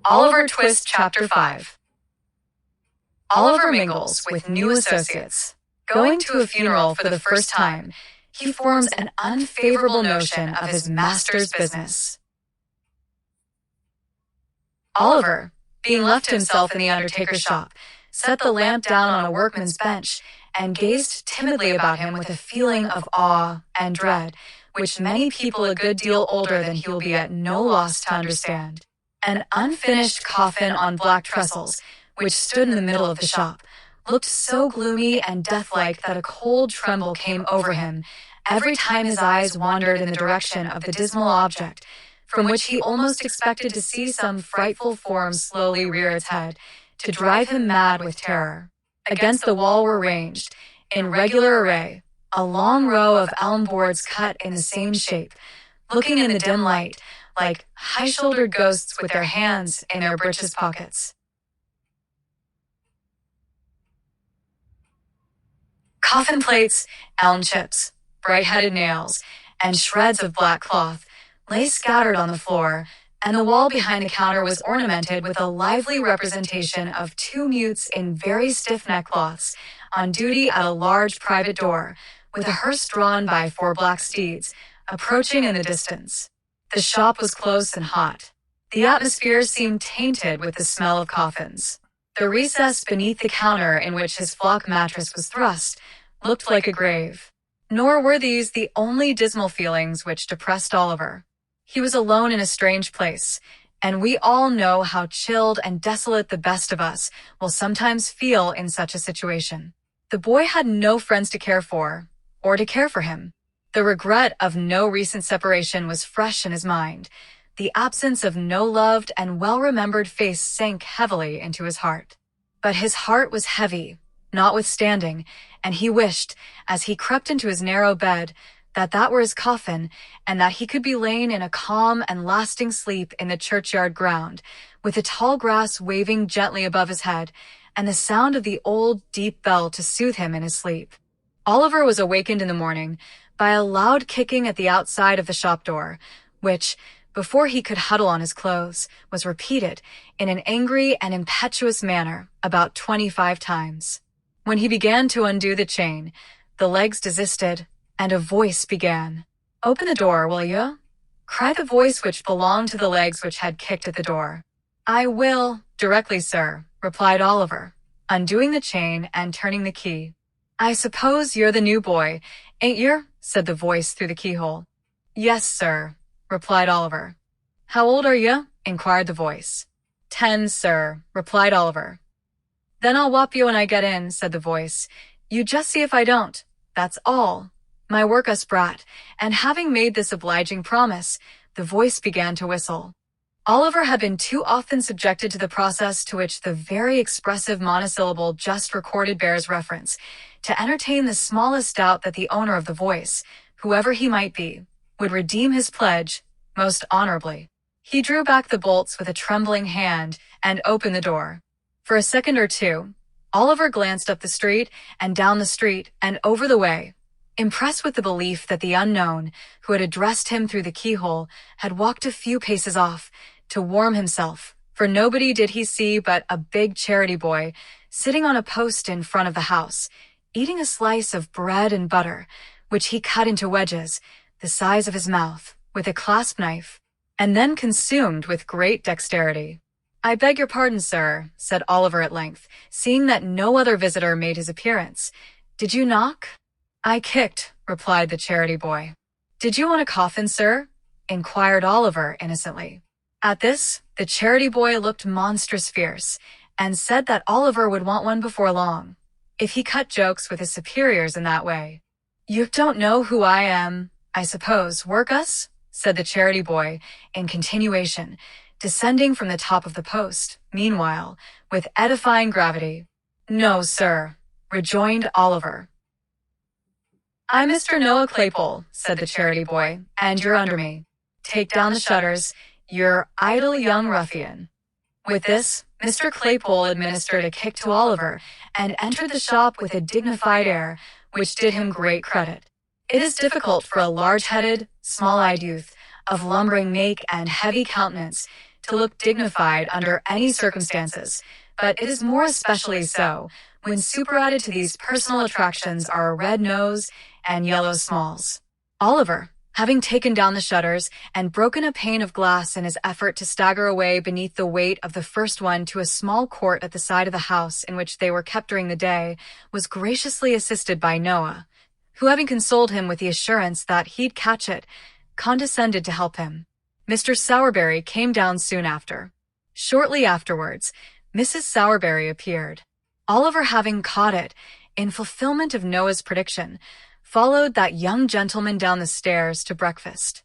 Oliver Twist Chapter 5. Oliver mingles with new associates. Going to a funeral for the first time, he forms an unfavorable notion of his master's business. Oliver, being left to himself in the undertaker's shop, set the lamp down on a workman's bench and gazed timidly about him with a feeling of awe and dread, which many people a good deal older than he will be at no loss to understand. An unfinished coffin on black trestles, which stood in the middle of the shop, looked so gloomy and deathlike that a cold tremble came over him every time his eyes wandered in the direction of the dismal object, from which he almost expected to see some frightful form slowly rear its head, to drive him mad with terror. Against the wall were ranged, in regular array, a long row of elm boards cut in the same shape, looking in the dim light like high-shouldered ghosts with their hands in their breeches pockets. Coffin plates, elm chips, bright-headed nails, and shreds of black cloth lay scattered on the floor, and the wall behind the counter was ornamented with a lively representation of two mutes in very stiff neckcloths, on duty at a large private door, with a hearse drawn by 4 black steeds, approaching in the distance. The shop was close and hot. The atmosphere seemed tainted with the smell of coffins. The recess beneath the counter in which his flock mattress was thrust looked like a grave. Nor were these the only dismal feelings which depressed Oliver. He was alone in a strange place, and we all know how chilled and desolate the best of us will sometimes feel in such a situation. The boy had no friends to care for, or to care for him. The regret of no recent separation was fresh in his mind. The absence of no loved and well-remembered face sank heavily into his heart. But his heart was heavy, notwithstanding, and he wished, as he crept into his narrow bed, that were his coffin, and that he could be lain in a calm and lasting sleep in the churchyard ground, with the tall grass waving gently above his head, and the sound of the old, deep bell to soothe him in his sleep. Oliver was awakened in the morning by a loud kicking at the outside of the shop door, which, before he could huddle on his clothes, was repeated in an angry and impetuous manner about 25 times. When he began to undo the chain, the legs desisted, and a voice began. "Open the door, will you?" cried the voice which belonged to the legs which had kicked at the door. "I will, directly, sir," replied Oliver, undoing the chain and turning the key. "I suppose you're the new boy, ain't yer?" said the voice through the keyhole. "Yes, sir," replied Oliver. "How old are you?" inquired the voice. 10, sir," replied Oliver. "Then I'll whop you when I get in," said the voice. "You just see if I don't. That's all. My work us brat," and having made this obliging promise, the voice began to whistle. Oliver had been too often subjected to the process to which the very expressive monosyllable just recorded bears reference, to entertain the smallest doubt that the owner of the voice, whoever he might be, would redeem his pledge most honorably. He drew back the bolts with a trembling hand and opened the door. For a second or two, Oliver glanced up the street and down the street and over the way, impressed with the belief that the unknown, who had addressed him through the keyhole, had walked a few paces off to warm himself, for nobody did he see but a big charity boy sitting on a post in front of the house, eating a slice of bread and butter, which he cut into wedges, the size of his mouth, with a clasp knife, and then consumed with great dexterity. "I beg your pardon, sir," said Oliver at length, seeing that no other visitor made his appearance. "Did you knock?" "I kicked," replied the charity boy. "Did you want a coffin, sir?" inquired Oliver innocently. At this, the charity boy looked monstrous fierce, and said that Oliver would want one before long, if he cut jokes with his superiors in that way. "You don't know who I am, I suppose, work us?" said the charity boy, in continuation, descending from the top of the post, meanwhile, with edifying gravity. "No, sir," rejoined Oliver. "I'm Mr. Noah Claypole," said the charity boy, "and you're under me. Take down the shutters, you idle young ruffian." With this, Mr. Claypole administered a kick to Oliver, and entered the shop with a dignified air, which did him great credit. It is difficult for a large-headed, small-eyed youth, of lumbering make and heavy countenance, to look dignified under any circumstances, but it is more especially so when superadded to these personal attractions are a red nose and yellow smalls. Oliver, having taken down the shutters and broken a pane of glass in his effort to stagger away beneath the weight of the first one to a small court at the side of the house in which they were kept during the day, was graciously assisted by Noah, who, having consoled him with the assurance that he'd catch it, condescended to help him. Mr. Sowerberry came down soon after. Shortly afterwards, Mrs. Sowerberry appeared. Oliver, having caught it, in fulfillment of Noah's prediction, followed that young gentleman down the stairs to breakfast.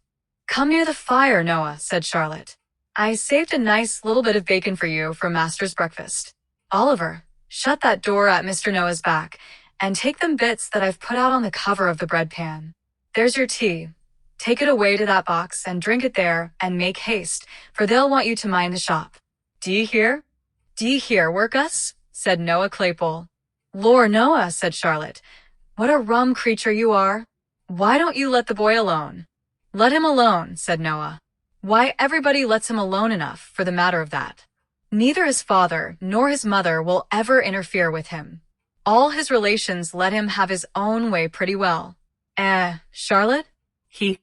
"Come near the fire, Noah," said Charlotte. "I saved a nice little bit of bacon for you for Master's breakfast. Oliver, shut that door at Mr. Noah's back, and take them bits that I've put out on the cover of the bread pan. There's your tea. Take it away to that box and drink it there, and make haste, for they'll want you to mind the shop. Do you hear?" "Do you hear, Workus?" said Noah Claypole. "Lor, Noah," said Charlotte, "what a rum creature you are. Why don't you let the boy alone?" "Let him alone," said Noah. "Why, everybody lets him alone enough, for the matter of that. Neither his father nor his mother will ever interfere with him. All his relations let him have his own way pretty well. Charlotte?" He.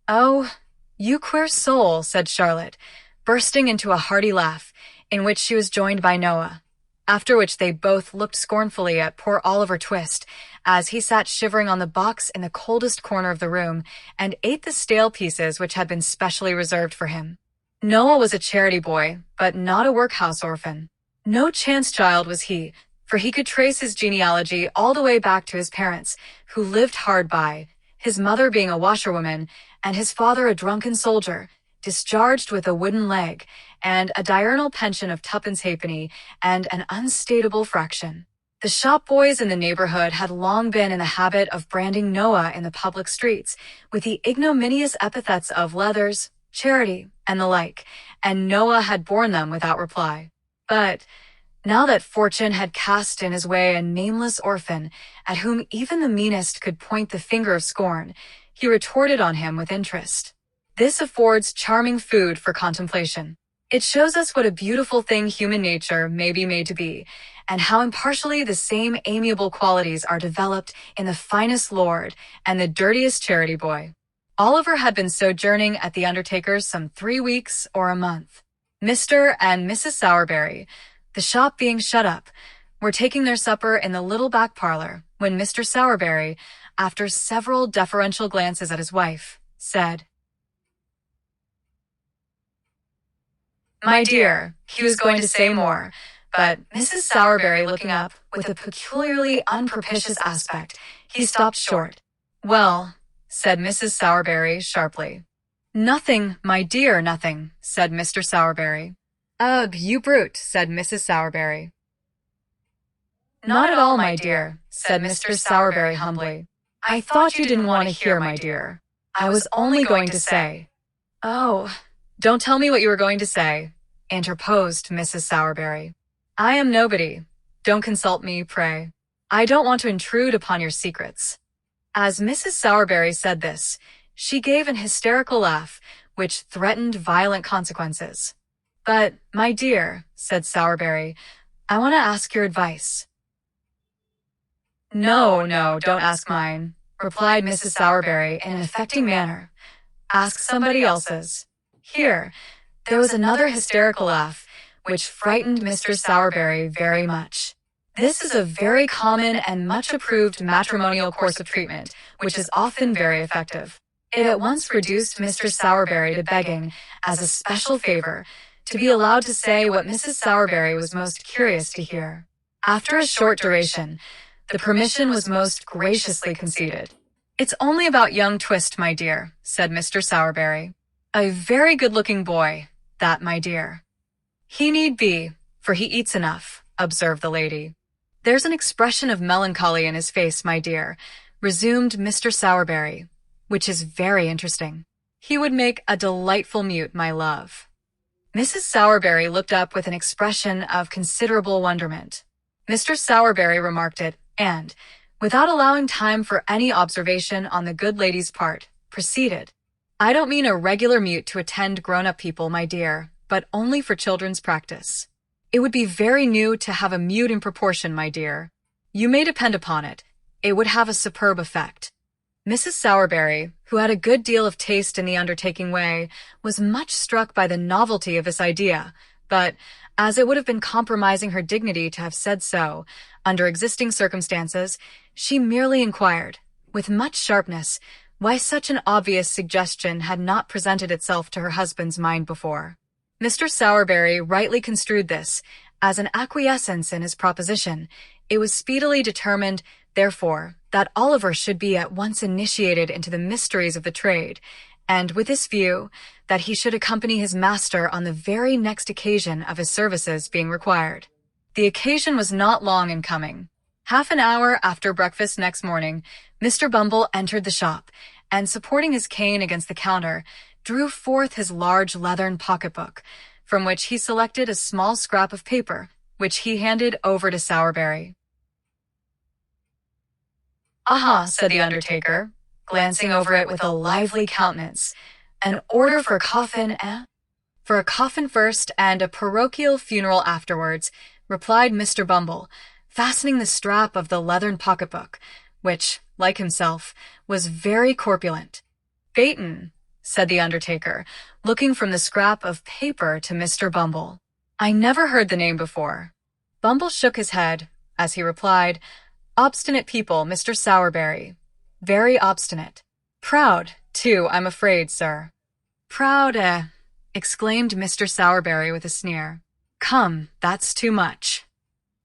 "Oh, you queer soul," said Charlotte, bursting into a hearty laugh, in which she was joined by Noah, after which they both looked scornfully at poor Oliver Twist, as he sat shivering on the box in the coldest corner of the room, and ate the stale pieces which had been specially reserved for him. Noah was a charity boy, but not a workhouse orphan. No chance child was he, for he could trace his genealogy all the way back to his parents, who lived hard by, his mother being a washerwoman, and his father a drunken soldier, discharged with a wooden leg, and a diurnal pension of tuppence halfpenny, and an unstatable fraction. The shop boys in the neighborhood had long been in the habit of branding Noah in the public streets with the ignominious epithets of Leathers, Charity, and the like, and Noah had borne them without reply. But now that fortune had cast in his way a nameless orphan, at whom even the meanest could point the finger of scorn, he retorted on him with interest. This affords charming food for contemplation. It shows us what a beautiful thing human nature may be made to be, and how impartially the same amiable qualities are developed in the finest lord and the dirtiest charity boy. Oliver had been sojourning at the undertaker's some 3 weeks or a month. Mr. and Mrs. Sowerberry, the shop being shut up, were taking their supper in the little back parlor, when Mr. Sowerberry, after several deferential glances at his wife, said, "My dear," he was going to say more, but Mrs. Sowerberry looking up with a peculiarly unpropitious aspect, he stopped short. "Well," said Mrs. Sowerberry sharply. "Nothing, my dear, nothing," said Mr. Sowerberry. "Ugh, you brute," said Mrs. Sowerberry. "Not at all, my dear," said Mr. Sowerberry humbly. "I thought you didn't want to hear, my dear. I was only going to say—" "Oh, don't tell me what you were going to say," interposed Mrs. Sowerberry. "I am nobody. Don't consult me, pray. I don't want to intrude upon your secrets." As Mrs. Sowerberry said this, she gave an hysterical laugh, which threatened violent consequences. "But, my dear," said Sowerberry, "I want to ask your advice." No, don't ask mine," replied Mrs. Sowerberry in an affecting manner. "Ask somebody else's." Here, there was another hysterical laugh, which frightened Mr. Sowerberry very much. This is a very common and much approved matrimonial course of treatment, which is often very effective. It at once reduced Mr. Sowerberry to begging, as a special favor, to be allowed to say what Mrs. Sowerberry was most curious to hear. After a short duration, the permission was most graciously conceded. "It's only about young Twist, my dear," said Mr. Sowerberry. "A very good-looking boy, that, my dear." "He need be, for he eats enough," observed the lady. "There's an expression of melancholy in his face, my dear," resumed Mr. Sowerberry, "which is very interesting. He would make a delightful mute, my love." Mrs. Sowerberry looked up with an expression of considerable wonderment. Mr. Sowerberry remarked it, and, without allowing time for any observation on the good lady's part, proceeded. I don't mean a regular mute to attend grown-up people, my dear, but only for children's practice. It would be very new to have a mute in proportion, my dear. You may depend upon it. It would have a superb effect. Mrs. Sowerberry, who had a good deal of taste in the undertaking way, was much struck by the novelty of this idea, but, as it would have been compromising her dignity to have said so, under existing circumstances, she merely inquired, with much sharpness, why such an obvious suggestion had not presented itself to her husband's mind before. Mr. Sowerberry rightly construed this as an acquiescence in his proposition. It was speedily determined, therefore, that Oliver should be at once initiated into the mysteries of the trade, and with this view, that he should accompany his master on the very next occasion of his services being required. The occasion was not long in coming. Half an hour after breakfast next morning, Mr. Bumble entered the shop, and supporting his cane against the counter, drew forth his large leathern pocketbook, from which he selected a small scrap of paper, which he handed over to Sowerberry. "Aha," said the undertaker, glancing over it with a lively countenance. "An order for a coffin, eh?" "For a coffin first, and a parochial funeral afterwards," replied Mr. Bumble, fastening the strap of the leathern pocketbook, which, like himself, was very corpulent. "Phaeton," said the undertaker, looking from the scrap of paper to Mr. Bumble. "I never heard the name before." Bumble shook his head, as he replied, "Obstinate people, Mr. Sowerberry. Very obstinate. Proud, too, I'm afraid, sir." "Proud, exclaimed Mr. Sowerberry with a sneer. "Come, that's too much."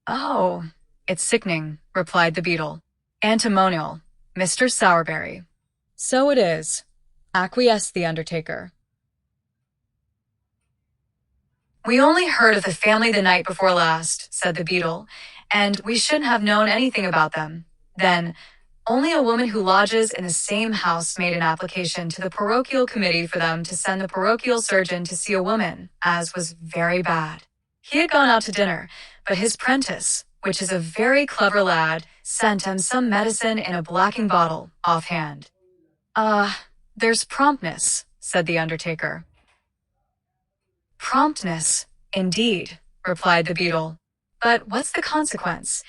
"Oh, it's sickening," replied the beadle. "Antimonial, Mr. Sowerberry." "So it is," acquiesced the undertaker. "We only heard of the family the night before last," said the beadle, "and we shouldn't have known anything about them. Then, only a woman who lodges in the same house made an application to the parochial committee for them to send the parochial surgeon to see a woman, as was very bad. He had gone out to dinner, but his prentice, which is a very clever lad, sent him some medicine in a blacking bottle, offhand." There's promptness," said the undertaker. "Promptness, indeed," replied the beadle. "But what's the consequence?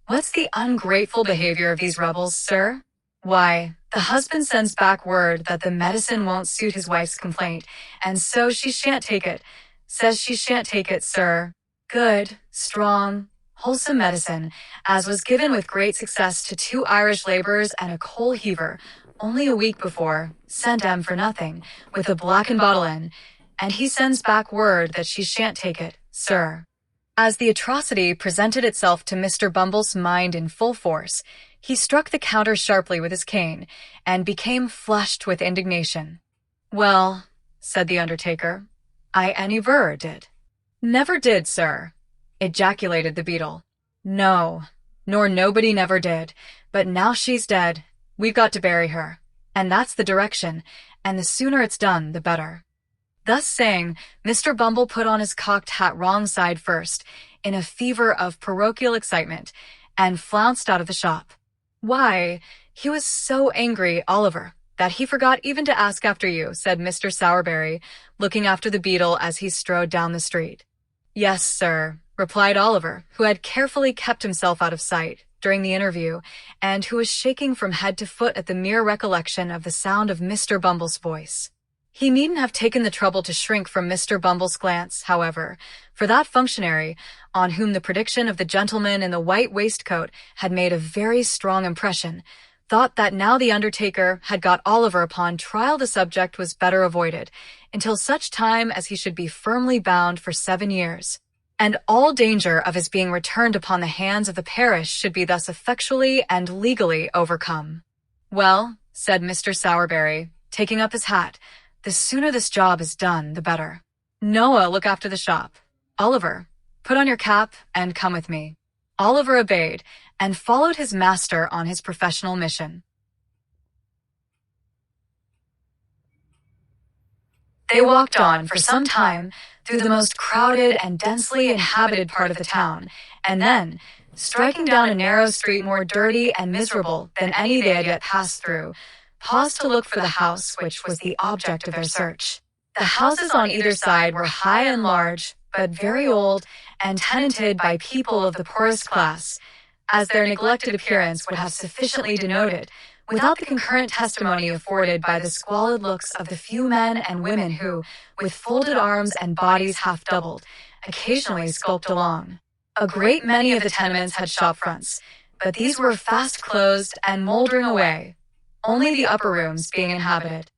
What's the ungrateful behavior of these rebels, sir? Why, the husband sends back word that the medicine won't suit his wife's complaint, and so she shan't take it. Says she shan't take it, sir. Good, strong, wholesome medicine, as was given with great success to 2 Irish laborers and a coal heaver, only a week before, sent 'em for nothing, with a blackened bottle in, and he sends back word that she shan't take it, sir." As the atrocity presented itself to Mr. Bumble's mind in full force, he struck the counter sharply with his cane, and became flushed with indignation. "Well," said the undertaker, "I never did." "Never did, sir," ejaculated the beadle. "No, nor nobody never did, but now she's dead, we've got to bury her, and that's the direction, and the sooner it's done, the better." Thus saying, Mr. Bumble put on his cocked hat wrong side first, in a fever of parochial excitement, and flounced out of the shop. "Why, he was so angry, Oliver, that he forgot even to ask after you," said Mr. Sowerberry, looking after the beadle as he strode down the street. "Yes, sir," replied Oliver, who had carefully kept himself out of sight during the interview, and who was shaking from head to foot at the mere recollection of the sound of Mr. Bumble's voice. He needn't have taken the trouble to shrink from Mr. Bumble's glance, however, for that functionary, on whom the prediction of the gentleman in the white waistcoat had made a very strong impression, thought that now the undertaker had got Oliver upon trial the subject was better avoided, until such time as he should be firmly bound for 7 years, and all danger of his being returned upon the hands of the parish should be thus effectually and legally overcome. "Well," said Mr. Sowerberry, taking up his hat, "the sooner this job is done, the better. Noah, look after the shop. Oliver, put on your cap and come with me." Oliver obeyed and followed his master on his professional mission. They walked on for some time through the most crowded and densely inhabited part of the town, and then, striking down a narrow street more dirty and miserable than any they had yet passed through, paused to look for the house which was the object of their search. The houses on either side were high and large, but very old and tenanted by people of the poorest class, as their neglected appearance would have sufficiently denoted, without the concurrent testimony afforded by the squalid looks of the few men and women who, with folded arms and bodies half doubled, occasionally skulked along. A great many of the tenements had shop fronts, but these were fast closed and moldering away, only the upper rooms being inhabited.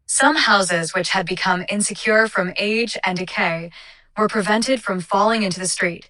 Some houses which had become insecure from age and decay were prevented from falling into the street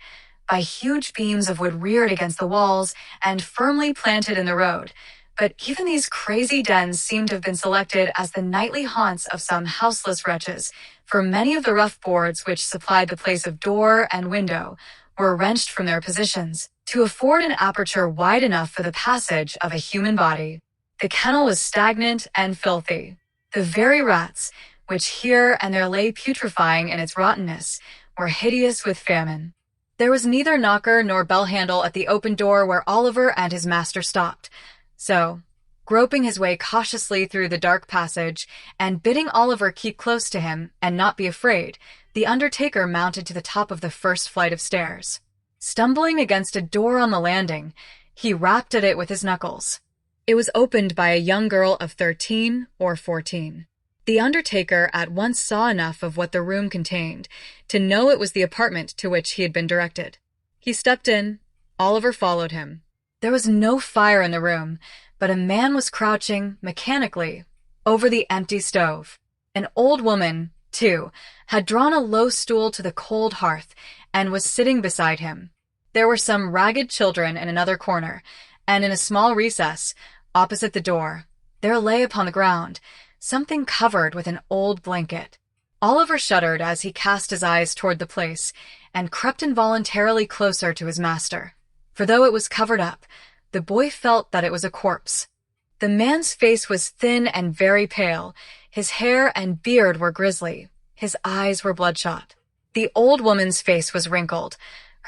by huge beams of wood reared against the walls and firmly planted in the road. But even these crazy dens seemed to have been selected as the nightly haunts of some houseless wretches, for many of the rough boards which supplied the place of door and window were wrenched from their positions to afford an aperture wide enough for the passage of a human body. The kennel was stagnant and filthy. The very rats, which here and there lay putrefying in its rottenness, were hideous with famine. There was neither knocker nor bell handle at the open door where Oliver and his master stopped. So, groping his way cautiously through the dark passage, and bidding Oliver keep close to him and not be afraid, the undertaker mounted to the top of the first flight of stairs. Stumbling against a door on the landing, he rapped at it with his knuckles. It was opened by a young girl of 13 or 14. The undertaker at once saw enough of what the room contained to know it was the apartment to which he had been directed. He stepped in. Oliver followed him. There was no fire in the room, but a man was crouching, mechanically, over the empty stove. An old woman, too, had drawn a low stool to the cold hearth and was sitting beside him. There were some ragged children in another corner, and in a small recess, opposite the door, there lay upon the ground something covered with an old blanket. Oliver shuddered as he cast his eyes toward the place and crept involuntarily closer to his master. For though it was covered up, the boy felt that it was a corpse. The man's face was thin and very pale. His hair and beard were grisly. His eyes were bloodshot. The old woman's face was wrinkled.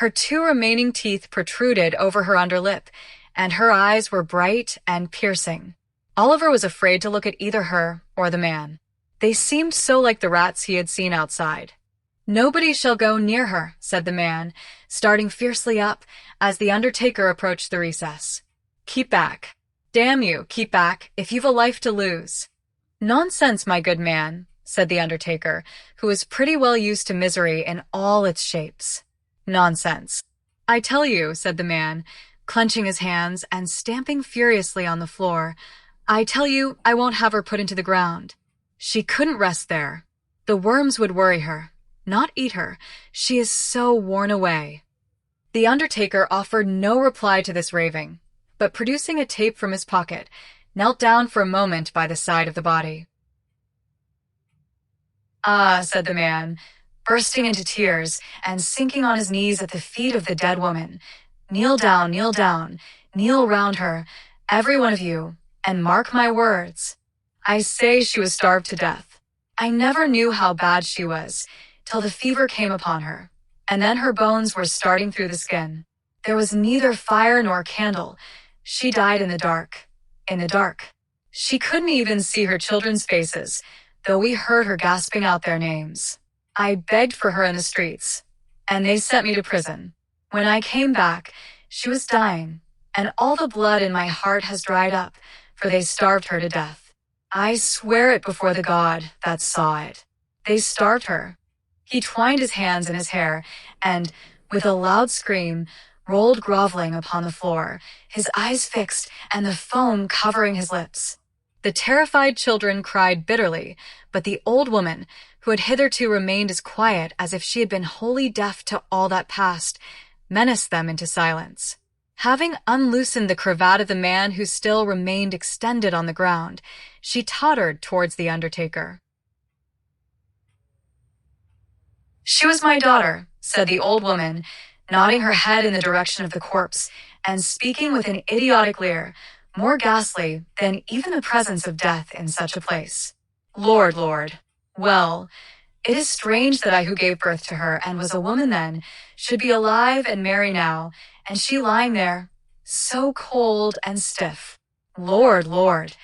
Her 2 remaining teeth protruded over her underlip, and her eyes were bright and piercing. Oliver was afraid to look at either her or the man. They seemed so like the rats he had seen outside. "Nobody shall go near her," said the man, starting fiercely up as the undertaker approached the recess. "Keep back. Damn you, keep back, if you've a life to lose." "Nonsense, my good man," said the undertaker, who was pretty well used to misery in all its shapes. "Nonsense. I tell you," said the man, clenching his hands and stamping furiously on the floor, "I tell you I won't have her put into the ground. She couldn't rest there. The worms would worry her, not eat her. She is so worn away." The undertaker offered no reply to this raving, but producing a tape from his pocket, knelt down for a moment by the side of the body. "Ah," said the man, bursting into tears and sinking on his knees at the feet of the dead woman. "Kneel down, kneel round her, every one of you, and mark my words. I say she was starved to death. I never knew how bad she was, till the fever came upon her, and then her bones were starting through the skin. There was neither fire nor candle. She died in the dark. She couldn't even see her children's faces, though we heard her gasping out their names. I begged for her in the streets, and they sent me to prison. When I came back, she was dying, and all the blood in my heart has dried up, for they starved her to death. I swear it before the God that saw it. They starved her." He twined his hands in his hair and, with a loud scream, rolled groveling upon the floor, his eyes fixed and the foam covering his lips. The terrified children cried bitterly, but the old woman, who had hitherto remained as quiet as if she had been wholly deaf to all that passed, menaced them into silence. Having unloosened the cravat of the man who still remained extended on the ground, she tottered towards the undertaker. "She was my daughter," said the old woman, nodding her head in the direction of the corpse, and speaking with an idiotic leer, more ghastly than even the presence of death in such a place. "Lord, Lord. Well, it is strange that I who gave birth to her, and was a woman then, should be alive and merry now, and she lying there, so cold and stiff. Lord, Lord,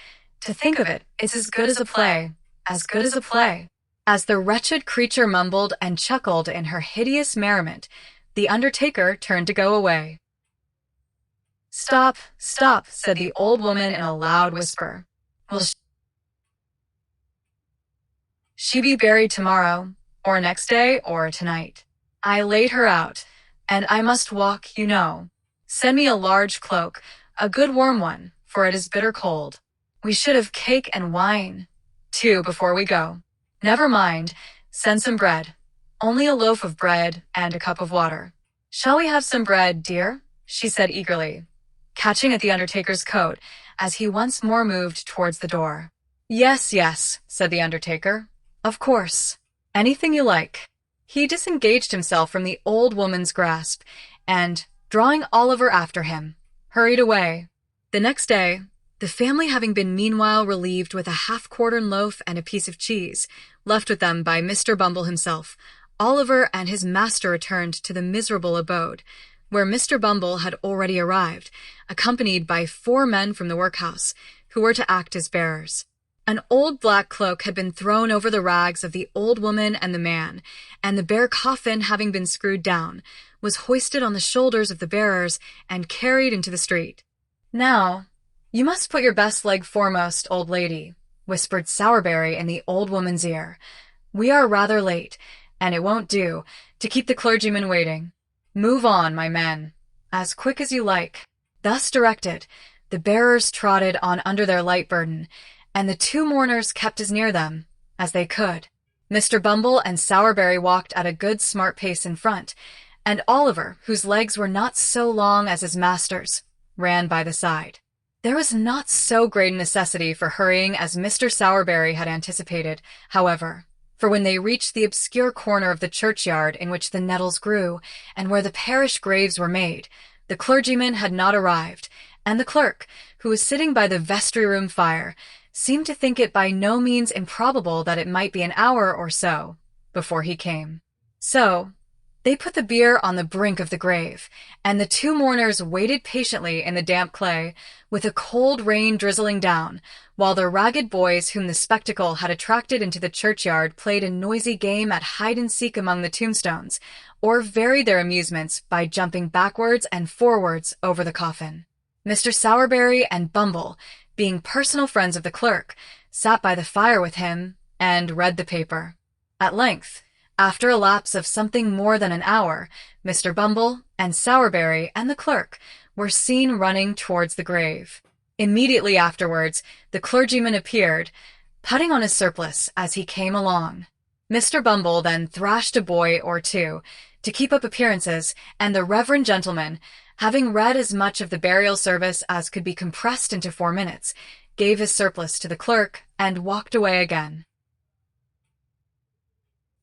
to think of it, it's as good as a play, as good as a play. As the wretched creature mumbled and chuckled in her hideous merriment, the undertaker turned to go away. Stop, stop, said the old woman in a loud whisper. Will she be buried tomorrow, or next day, or tonight? I laid her out, and I must walk, you know. Send me a large cloak, a good warm one, for it is bitter cold. We should have cake and wine, too, before we go. Never mind, send some bread. Only a loaf of bread and a cup of water. Shall we have some bread, dear? She said eagerly, catching at the undertaker's coat as he once more moved towards the door. Yes, yes, said the undertaker. Of course. Anything you like. He disengaged himself from the old woman's grasp and, drawing Oliver after him, hurried away. The next day, the family having been meanwhile relieved with a half-quartern loaf and a piece of cheese, left with them by Mr. Bumble himself, Oliver and his master returned to the miserable abode, where Mr. Bumble had already arrived, accompanied by 4 men from the workhouse, who were to act as bearers. An old black cloak had been thrown over the rags of the old woman and the man, and the bare coffin, having been screwed down, was hoisted on the shoulders of the bearers and carried into the street. Now, you must put your best leg foremost, old lady, whispered Sowerberry in the old woman's ear. We are rather late, and it won't do to keep the clergyman waiting. Move on, my men, as quick as you like. Thus directed, the bearers trotted on under their light burden, and the 2 mourners kept as near them as they could. Mr. Bumble and Sowerberry walked at a good smart pace in front, and Oliver, whose legs were not so long as his master's, ran by the side. There was not so great a necessity for hurrying as Mr. Sowerberry had anticipated, however, for when they reached the obscure corner of the churchyard in which the nettles grew, and where the parish graves were made, the clergyman had not arrived, and the clerk, who was sitting by the vestry-room fire, seemed to think it by no means improbable that it might be an hour or so before he came. So, they put the bier on the brink of the grave, and the 2 mourners waited patiently in the damp clay, with a cold rain drizzling down, while the ragged boys whom the spectacle had attracted into the churchyard played a noisy game at hide-and-seek among the tombstones, or varied their amusements by jumping backwards and forwards over the coffin. Mr. Sowerberry and Bumble, being personal friends of the clerk, sat by the fire with him and read the paper. At length, after a lapse of something more than an hour, Mr. Bumble and Sowerberry and the clerk were seen running towards the grave. Immediately afterwards, the clergyman appeared, putting on his surplice as he came along. Mr. Bumble then thrashed a boy or 2 to keep up appearances, and the reverend gentleman, having read as much of the burial service as could be compressed into 4 minutes, gave his surplice to the clerk and walked away again.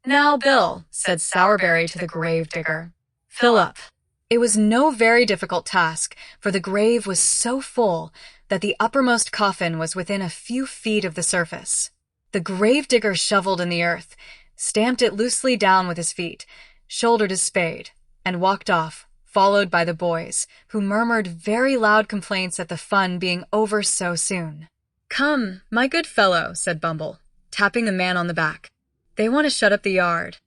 Now, Bill, said Sowerberry to the grave-digger, fill up. It was no very difficult task, for the grave was so full that the uppermost coffin was within a few feet of the surface. The grave-digger shoveled in the earth, stamped it loosely down with his feet, shouldered his spade, and walked off, followed by the boys, who murmured very loud complaints at the fun being over so soon. Come, my good fellow, said Bumble, tapping the man on the back. They want to shut up the yard.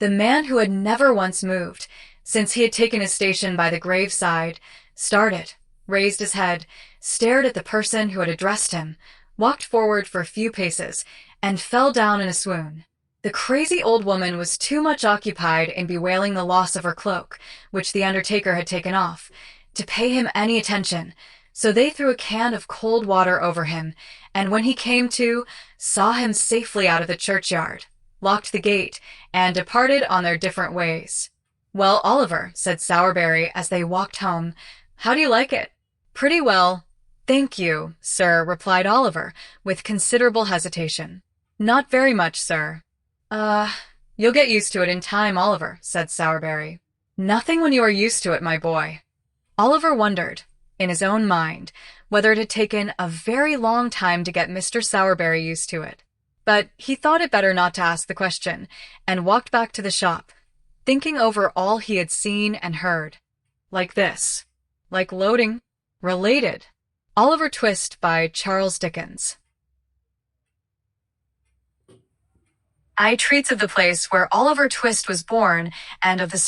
The man, who had never once moved, since he had taken his station by the graveside, started, raised his head, stared at the person who had addressed him, walked forward for a few paces, and fell down in a swoon. The crazy old woman was too much occupied in bewailing the loss of her cloak, which the undertaker had taken off, to pay him any attention, so they threw a can of cold water over him, and when he came to, saw him safely out of the churchyard, locked the gate, and departed on their different ways. Well, Oliver, said Sowerberry as they walked home, how do you like it? Pretty well. Thank you, sir, replied Oliver, with considerable hesitation. Not very much, sir. You'll get used to it in time, Oliver, said Sowerberry. Nothing when you are used to it, my boy. Oliver wondered, in his own mind, whether it had taken a very long time to get Mr. Sowerberry used to it. But he thought it better not to ask the question, and walked back to the shop, thinking over all he had seen and heard. Like this. like loading. Related. Oliver Twist by Charles Dickens. I treats of the place where Oliver Twist was born and of the